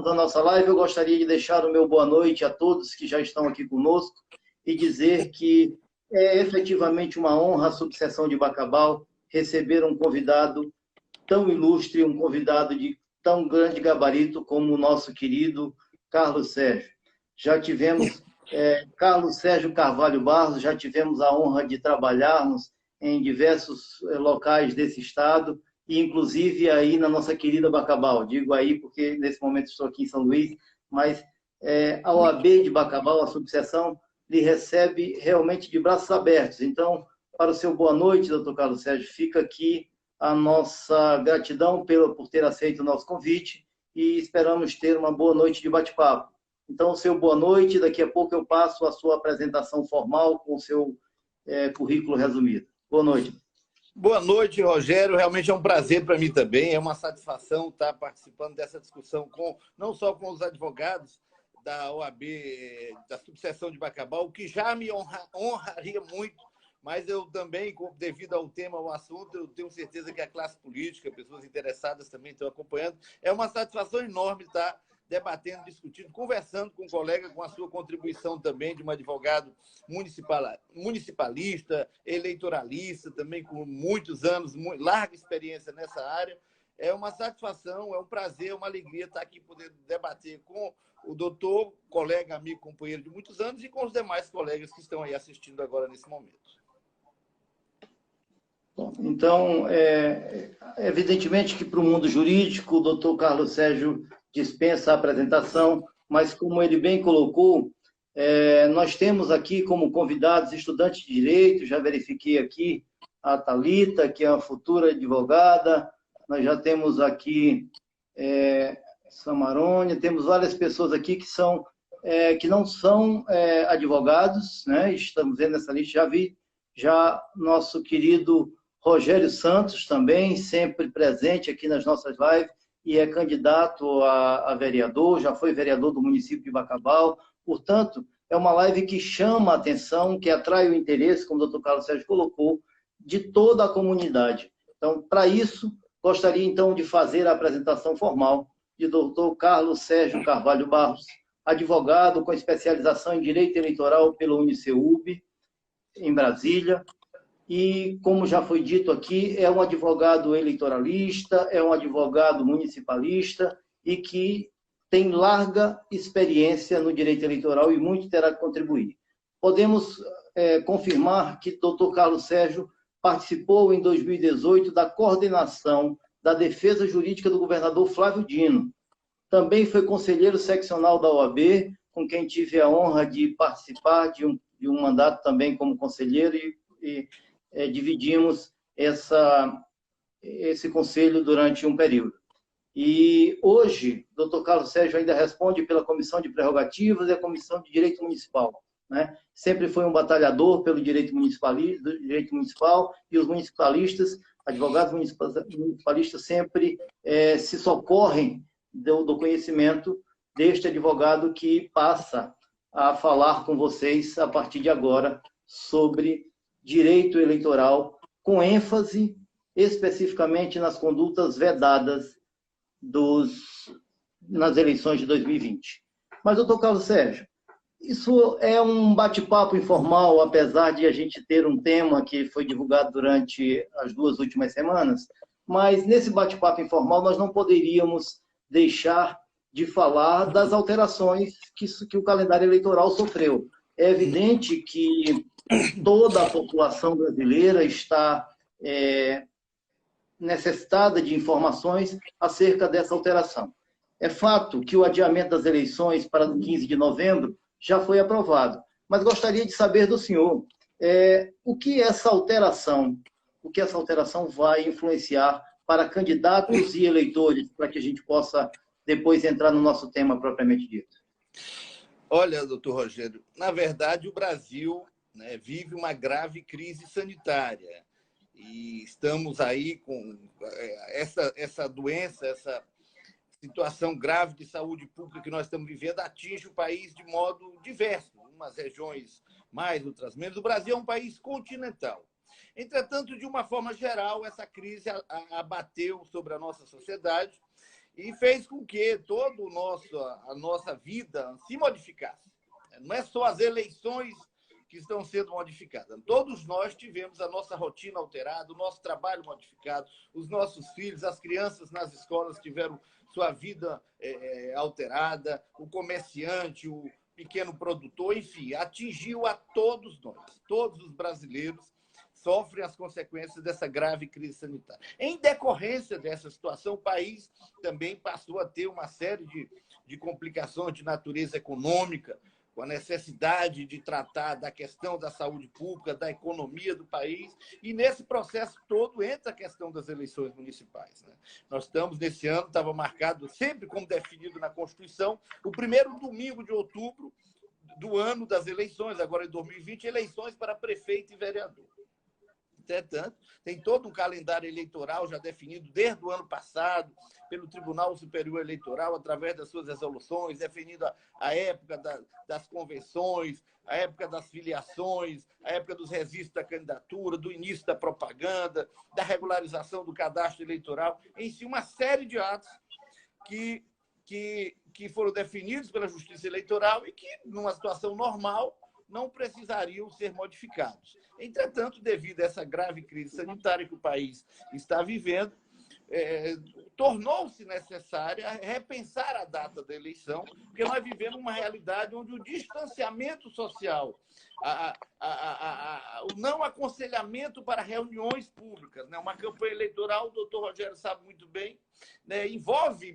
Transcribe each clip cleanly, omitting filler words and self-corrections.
a nossa live, eu gostaria de deixar o meu boa noite a todos que já estão aqui conosco e dizer que é efetivamente uma honra a subseção de Bacabal receber um convidado tão ilustre, um convidado de tão grande gabarito como o nosso querido Carlos Sérgio. Já tivemos Carlos Sérgio Carvalho Barros, já tivemos a honra de trabalharmos em diversos locais desse estado, e inclusive aí na nossa querida Bacabal. Digo aí porque nesse momento estou aqui em São Luís, mas a OAB de Bacabal, a subseção, lhe recebe realmente de braços abertos. Então, para o seu boa noite, doutor Carlos Sérgio, fica aqui a nossa gratidão por ter aceito o nosso convite e esperamos ter uma boa noite de bate-papo. Então, seu boa noite, daqui a pouco eu passo a sua apresentação formal com o seu currículo resumido. Boa noite. Boa noite, Rogério. Realmente é um prazer para mim também. É uma satisfação estar participando dessa discussão não só com os advogados da OAB, da subseção de Bacabal, o que já me honraria muito, mas eu também, devido ao tema, ao assunto, eu tenho certeza que a classe política, pessoas interessadas também estão acompanhando. É uma satisfação enorme estar debatendo, discutindo, conversando com um colega, com a sua contribuição também de um advogado municipalista, eleitoralista, também com muitos anos, larga experiência nessa área. É uma satisfação, é um prazer, uma alegria estar aqui podendo debater com o doutor, colega, amigo, companheiro de muitos anos, e com os demais colegas que estão aí assistindo agora nesse momento. Então, evidentemente que para o mundo jurídico, o doutor Carlos Sérgio dispensa a apresentação, mas como ele bem colocou, nós temos aqui como convidados estudantes de Direito, já verifiquei aqui a Thalita, que é uma futura advogada, nós já temos aqui Samarone, temos várias pessoas aqui que não são advogados, né? Estamos vendo essa lista, já nosso querido Rogério Santos também, sempre presente aqui nas nossas lives, e é candidato a vereador, já foi vereador do município de Bacabal. Portanto, é uma live que chama a atenção, que atrai o interesse, como o doutor Carlos Sérgio colocou, de toda a comunidade. Então, para isso, gostaria então de fazer a apresentação formal de doutor Carlos Sérgio Carvalho Barros, advogado com especialização em Direito Eleitoral pela UniCeub, em Brasília, e, como já foi dito aqui, é um advogado eleitoralista, é um advogado municipalista e que tem larga experiência no direito eleitoral e muito terá que contribuir. Podemos confirmar que o Dr. Carlos Sérgio participou em 2018 da coordenação da defesa jurídica do governador Flávio Dino. Também foi conselheiro seccional da OAB, com quem tive a honra de participar de um mandato também como conselheiro e dividimos esse conselho durante um período. E hoje, o doutor Carlos Sérgio ainda responde pela Comissão de Prerrogativas e a Comissão de Direito Municipal, né? Sempre foi um batalhador pelo direito municipal, e os municipalistas, advogados municipalistas, sempre se socorrem do conhecimento deste advogado que passa a falar com vocês a partir de agora sobre direito eleitoral, com ênfase especificamente nas condutas vedadas nas eleições de 2020. Mas, doutor Carlos Sérgio, isso é um bate-papo informal, apesar de a gente ter um tema que foi divulgado durante as 2 últimas semanas, mas nesse bate-papo informal nós não poderíamos deixar de falar das alterações que o calendário eleitoral sofreu. É evidente que toda a população brasileira está necessitada de informações acerca dessa alteração. É fato que o adiamento das eleições para o 15 de novembro já foi aprovado, mas gostaria de saber do senhor o que essa alteração vai influenciar para candidatos e eleitores, para que a gente possa depois entrar no nosso tema propriamente dito. Olha, doutor Rogério, na verdade o Brasil vive uma grave crise sanitária e estamos aí com essa doença, essa situação grave de saúde pública que nós estamos vivendo atinge o país de modo diverso, umas regiões mais, outras menos. O Brasil é um país continental. Entretanto, de uma forma geral, essa crise abateu sobre a nossa sociedade e fez com que toda a nossa vida se modificasse. Não é só as eleições que estão sendo modificadas. Todos nós tivemos a nossa rotina alterada, o nosso trabalho modificado, os nossos filhos, as crianças nas escolas tiveram sua vida alterada, o comerciante, o pequeno produtor, enfim, atingiu a todos nós. Todos os brasileiros sofrem as consequências dessa grave crise sanitária. Em decorrência dessa situação, o país também passou a ter uma série de complicações de natureza econômica, com a necessidade de tratar da questão da saúde pública, da economia do país, e nesse processo todo entra a questão das eleições municipais. Né? Nós estamos, nesse ano, estava marcado, sempre como definido na Constituição, o primeiro domingo de outubro do ano das eleições, agora em 2020, eleições para prefeito e vereador. Entretanto, tem todo um calendário eleitoral já definido desde o ano passado pelo Tribunal Superior Eleitoral, através das suas resoluções, definindo a época das convenções, a época das filiações, a época dos registros da candidatura, do início da propaganda, da regularização do cadastro eleitoral, em si, uma série de atos que foram definidos pela Justiça Eleitoral e que, numa situação normal, não precisariam ser modificados. Entretanto, devido a essa grave crise sanitária que o país está vivendo, tornou-se necessária repensar a data da eleição, porque nós vivemos uma realidade onde o distanciamento social, o não aconselhamento para reuniões públicas, né? Uma campanha eleitoral, o doutor Rogério sabe muito bem, né? Envolve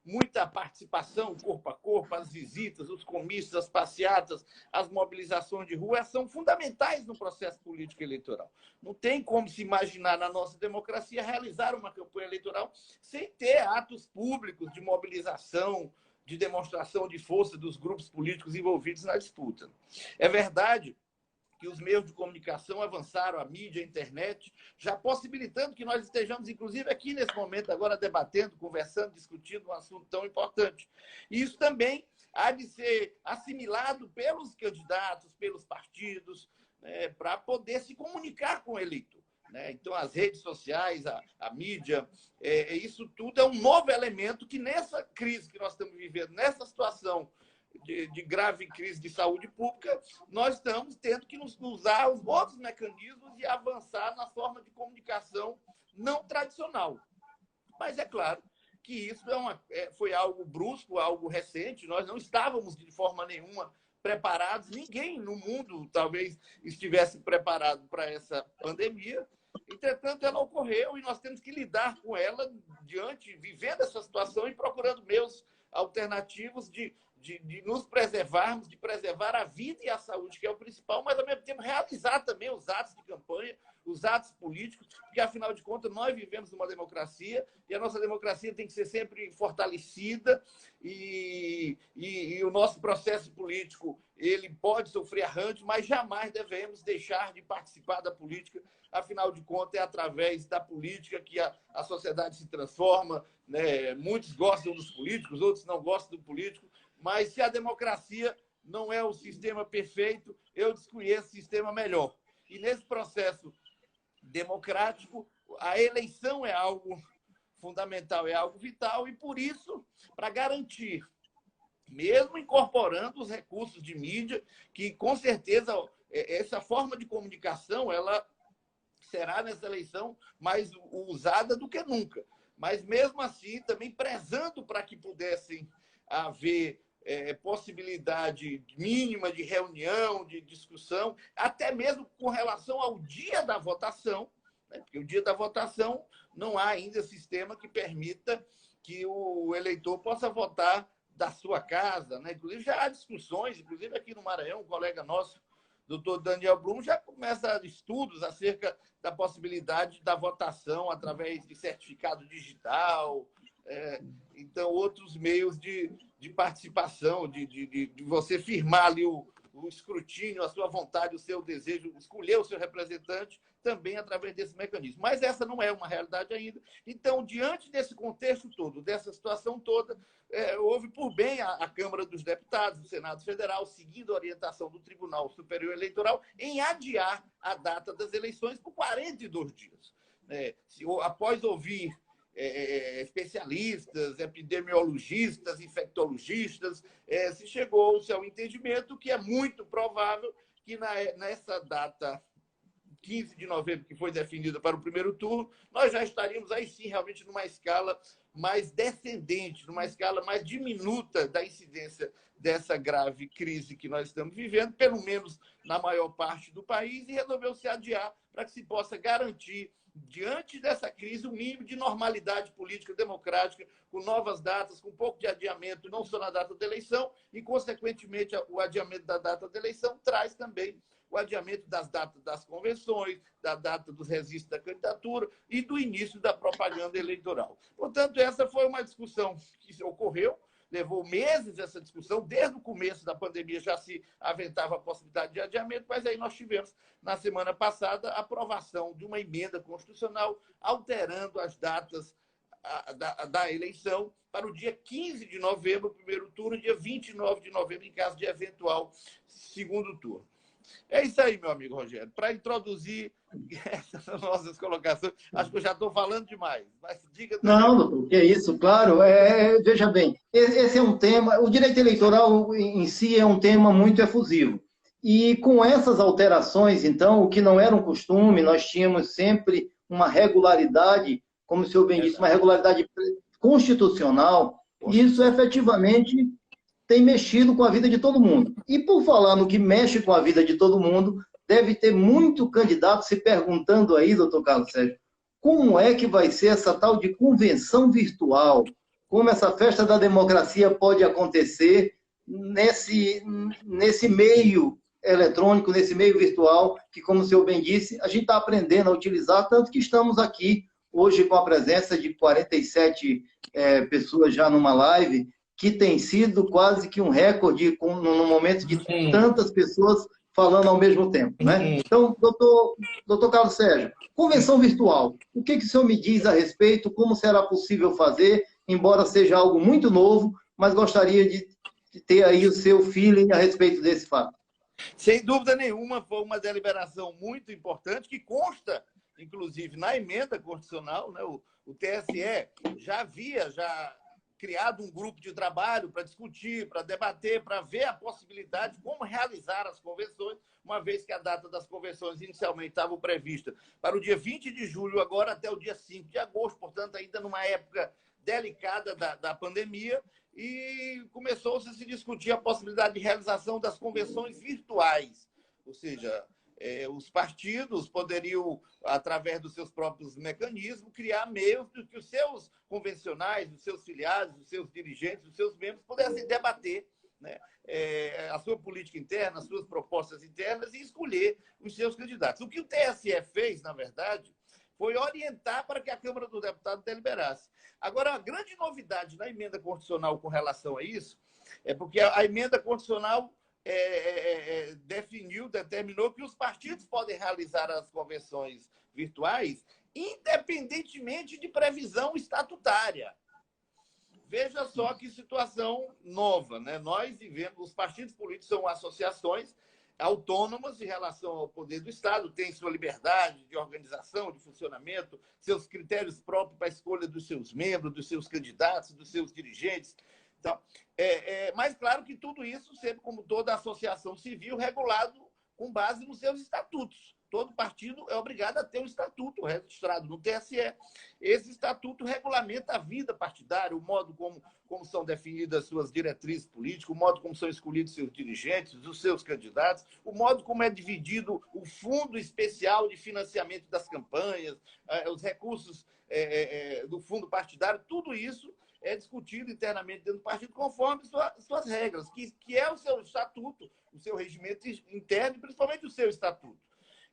muita participação, corpo a corpo, as visitas, os comícios, as passeatas, as mobilizações de rua são fundamentais no processo político eleitoral. Não tem como se imaginar na nossa democracia realizar uma campanha eleitoral sem ter atos públicos de mobilização, de demonstração de força dos grupos políticos envolvidos na disputa. É verdade que os meios de comunicação avançaram, a mídia, a internet, já possibilitando que nós estejamos, inclusive, aqui nesse momento, agora debatendo, conversando, discutindo um assunto tão importante. E isso também há de ser assimilado pelos candidatos, pelos partidos, né, para poder se comunicar com o eleitor. Né? Então, as redes sociais, a mídia, isso tudo é um novo elemento que, nessa crise que nós estamos vivendo, nessa situação de grave crise de saúde pública, nós estamos tendo que usar os outros mecanismos e avançar na forma de comunicação não tradicional. Mas é claro que isso foi algo brusco, algo recente, nós não estávamos de forma nenhuma preparados, ninguém no mundo talvez estivesse preparado para essa pandemia. Entretanto, ela ocorreu e nós temos que lidar com ela vivendo essa situação e procurando meios alternativos de nos preservarmos, de preservar a vida e a saúde, que é o principal, mas, ao mesmo tempo, realizar também os atos de campanha, os atos políticos, porque, afinal de contas, nós vivemos numa democracia e a nossa democracia tem que ser sempre fortalecida e o nosso processo político ele pode sofrer arranjos, mas jamais devemos deixar de participar da política. Afinal de contas, é através da política que a sociedade se transforma. Né? Muitos gostam dos políticos, outros não gostam do político, mas se a democracia não é o sistema perfeito, eu desconheço o sistema melhor. E nesse processo democrático, a eleição é algo fundamental, é algo vital, e por isso, para garantir, mesmo incorporando os recursos de mídia, que com certeza essa forma de comunicação ela será nessa eleição mais usada do que nunca. Mas mesmo assim, também prezando para que pudessem haver possibilidade mínima de reunião, de discussão, até mesmo com relação ao dia da votação, né? Porque o dia da votação não há ainda sistema que permita que o eleitor possa votar da sua casa. Né? Inclusive, já há discussões, inclusive aqui no Maranhão, um colega nosso, doutor Daniel Blum, já começa estudos acerca da possibilidade da votação através de certificado digital, então outros meios de participação, de você firmar ali o escrutínio, a sua vontade, o seu desejo, escolher o seu representante também através desse mecanismo. Mas essa não é uma realidade ainda. Então, diante desse contexto todo, dessa situação toda, houve por bem a Câmara dos Deputados, o Senado Federal, seguindo a orientação do Tribunal Superior Eleitoral, em adiar a data das eleições por 42 dias. Após ouvir especialistas, epidemiologistas, infectologistas, se chegou-se ao entendimento que é muito provável que nessa data 15 de novembro, que foi definida para o primeiro turno, nós já estaríamos aí sim realmente numa escala mais descendente, numa escala mais diminuta da incidência dessa grave crise que nós estamos vivendo, pelo menos na maior parte do país, e resolveu-se adiar para que se possa garantir, diante dessa crise, um mínimo de normalidade política democrática, com novas datas, com um pouco de adiamento, não só na data da eleição, e, consequentemente, o adiamento da data da eleição traz também o adiamento das datas das convenções, da data dos registros da candidatura e do início da propaganda eleitoral. Portanto, essa foi uma discussão que ocorreu, levou meses essa discussão, desde o começo da pandemia já se aventava a possibilidade de adiamento, mas aí nós tivemos, na semana passada, a aprovação de uma emenda constitucional alterando as datas da eleição para o dia 15 de novembro, primeiro turno, e dia 29 de novembro, em caso de eventual segundo turno. É isso aí, meu amigo Rogério. Para introduzir essas nossas colocações, acho que eu já estou falando demais, mas diga... Não, doutor, que é isso, claro. Veja bem, esse é um tema, o direito eleitoral em si é um tema muito efusivo. E com essas alterações, então, o que não era um costume, nós tínhamos sempre uma regularidade, como o senhor bem disse, uma regularidade constitucional, e isso efetivamente tem mexido com a vida de todo mundo. E por falar no que mexe com a vida de todo mundo, deve ter muito candidato se perguntando aí, doutor Carlos Sérgio, como é que vai ser essa tal de convenção virtual? Como essa festa da democracia pode acontecer nesse meio eletrônico, nesse meio virtual, que, como o senhor bem disse, a gente está aprendendo a utilizar, tanto que estamos aqui hoje com a presença de 47 pessoas já numa live, que tem sido quase que um recorde no momento de tantas pessoas falando ao mesmo tempo, né? Então, doutor Carlos Sérgio, convenção virtual, o que o senhor me diz a respeito, como será possível fazer, embora seja algo muito novo, mas gostaria de ter aí o seu feeling a respeito desse fato. Sem dúvida nenhuma, foi uma deliberação muito importante, que consta, inclusive, na emenda constitucional, né? O TSE já havia criado um grupo de trabalho para discutir, para debater, para ver a possibilidade de como realizar as convenções, uma vez que a data das convenções inicialmente estava prevista para o dia 20 de julho, agora até o dia 5 de agosto, portanto, ainda numa época delicada da pandemia, e começou-se a se discutir a possibilidade de realização das convenções virtuais, ou seja, os partidos poderiam, através dos seus próprios mecanismos, criar meios de que os seus convencionais, os seus filiados, os seus dirigentes, os seus membros pudessem debater, né, a sua política interna, as suas propostas internas e escolher os seus candidatos. O que o TSE fez, na verdade, foi orientar para que a Câmara dos Deputados deliberasse. Agora, a grande novidade na emenda constitucional com relação a isso é porque a emenda constitucional determinou que os partidos podem realizar as convenções virtuais independentemente de previsão estatutária. Veja só que situação nova, né? Nós vivemos, os partidos políticos são associações autônomas em relação ao poder do Estado, têm sua liberdade de organização, de funcionamento, seus critérios próprios para a escolha dos seus membros, dos seus candidatos, dos seus dirigentes. Então, mas claro que tudo isso, sempre como toda associação civil, regulado com base nos seus estatutos. Todo partido é obrigado a ter um estatuto registrado no TSE. Esse estatuto regulamenta a vida partidária, o modo como são definidas suas diretrizes políticas, o modo como são escolhidos seus dirigentes, os seus candidatos, o modo como é dividido o fundo especial de financiamento das campanhas, os recursos do fundo partidário, tudo isso é discutido internamente dentro do partido conforme suas regras, que é o seu estatuto, o seu regimento interno e principalmente o seu estatuto.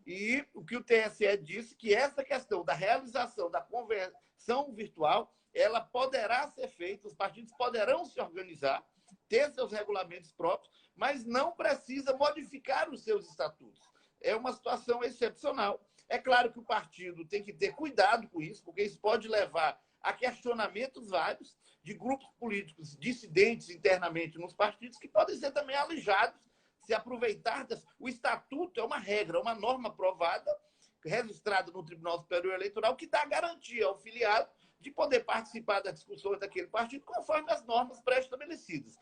E o que o TSE disse que essa questão da realização da convenção virtual, ela poderá ser feita, os partidos poderão se organizar, ter seus regulamentos próprios, mas não precisa modificar os seus estatutos. É uma situação excepcional. É claro que o partido tem que ter cuidado com isso, porque isso pode levar a questionamentos vários de grupos políticos dissidentes internamente nos partidos, que podem ser também alijados, se aproveitar. O estatuto é uma regra, uma norma aprovada, registrada no Tribunal Superior Eleitoral, que dá garantia ao filiado de poder participar das discussões daquele partido conforme as normas pré-estabelecidas.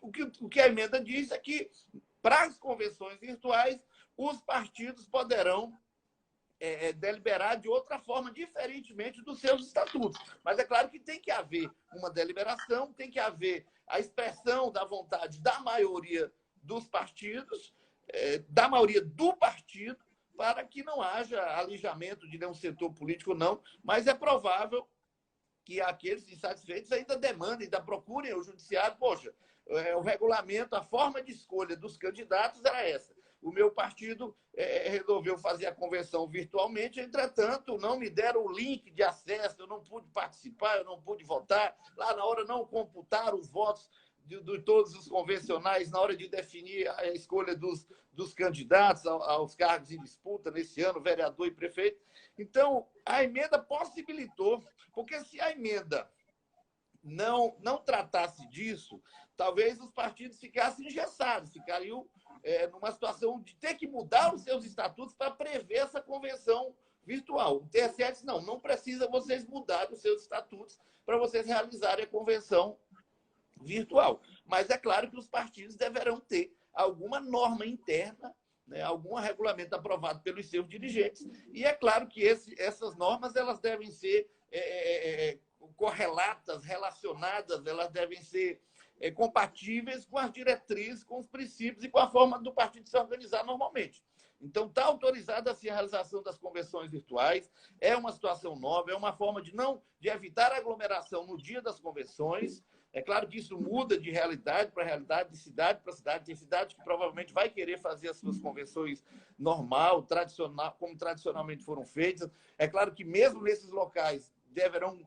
O que a emenda diz é que, para as convenções virtuais, os partidos poderão deliberar de outra forma, diferentemente dos seus estatutos. Mas é claro que tem que haver uma deliberação, tem que haver a expressão da vontade da maioria dos partidos, da maioria do partido, para que não haja alijamento de nenhum setor político, não. Mas é provável que aqueles insatisfeitos ainda demandem, ainda procurem o judiciário. Poxa, o regulamento, a forma de escolha dos candidatos era essa. O meu partido resolveu fazer a convenção virtualmente, entretanto, não me deram o link de acesso, eu não pude participar, eu não pude votar. Lá na hora não computaram os votos de todos os convencionais na hora de definir a escolha dos candidatos aos cargos em disputa nesse ano, vereador e prefeito. Então, a emenda possibilitou, porque se a emenda não tratasse disso, talvez os partidos ficassem engessados, ficariam numa situação de ter que mudar os seus estatutos para prever essa convenção virtual. O TSE disse, não precisa vocês mudarem os seus estatutos para vocês realizarem a convenção virtual. Mas é claro que os partidos deverão ter alguma norma interna, né, algum regulamento aprovado pelos seus dirigentes, e é claro que essas normas elas devem ser correlatas, relacionadas, elas devem ser compatíveis com as diretrizes, com os princípios e com a forma do partido se organizar normalmente. Então, está autorizada assim, a realização das convenções virtuais, é uma situação nova, é uma forma de evitar aglomeração no dia das convenções. É claro que isso muda de realidade para realidade, de cidade para cidade. Tem cidade que provavelmente vai querer fazer as suas convenções normal, tradicional, como tradicionalmente foram feitas. É claro que mesmo nesses locais deverão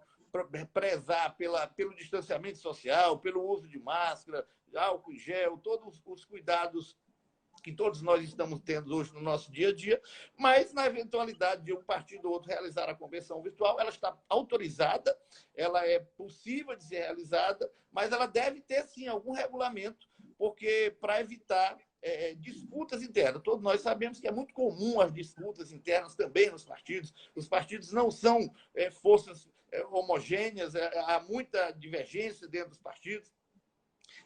prezar pelo distanciamento social, pelo uso de máscara, álcool em gel, todos os cuidados que todos nós estamos tendo hoje no nosso dia a dia, mas na eventualidade de um partido ou outro realizar a convenção virtual, ela está autorizada, ela é possível de ser realizada, mas ela deve ter, sim, algum regulamento, porque para evitar disputas internas. Todos nós sabemos que é muito comum as disputas internas também nos partidos. Os partidos não são forças homogêneas, há muita divergência dentro dos partidos.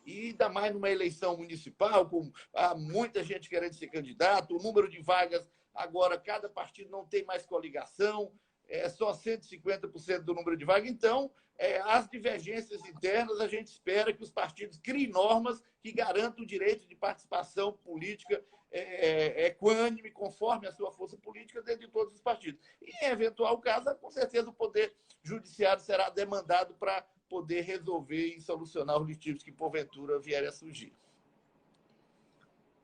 E ainda mais numa eleição municipal, com há muita gente querendo ser candidato, o número de vagas, agora cada partido não tem mais coligação, é só 150% do número de vagas. Então, as divergências internas, a gente espera que os partidos criem normas que garantam o direito de participação política equânime, conforme a sua força política, dentro de todos os partidos. E, em eventual caso, com certeza o Poder Judiciário será demandado para poder resolver e solucionar os litígios que, porventura, vierem a surgir.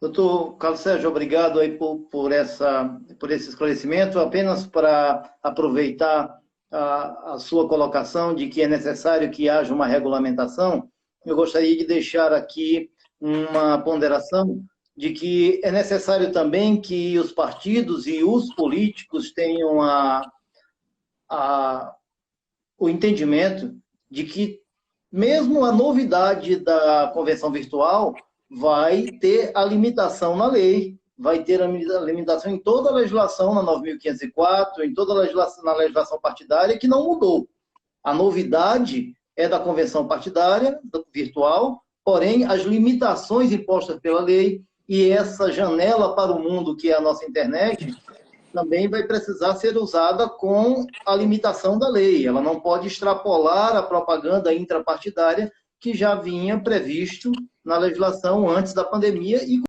Doutor Carlos Sérgio, obrigado aí por esse esclarecimento. Apenas para aproveitar a sua colocação de que é necessário que haja uma regulamentação, eu gostaria de deixar aqui uma ponderação de que é necessário também que os partidos e os políticos tenham o entendimento de que, mesmo a novidade da convenção virtual, vai ter a limitação na lei, vai ter a limitação em toda a legislação, na 9.504, em toda na legislação partidária, que não mudou. A novidade é da convenção partidária, virtual, porém, as limitações impostas pela lei e essa janela para o mundo, que é a nossa internet, também vai precisar ser usada com a limitação da lei. Ela não pode extrapolar a propaganda intrapartidária que já vinha previsto na legislação antes da pandemia e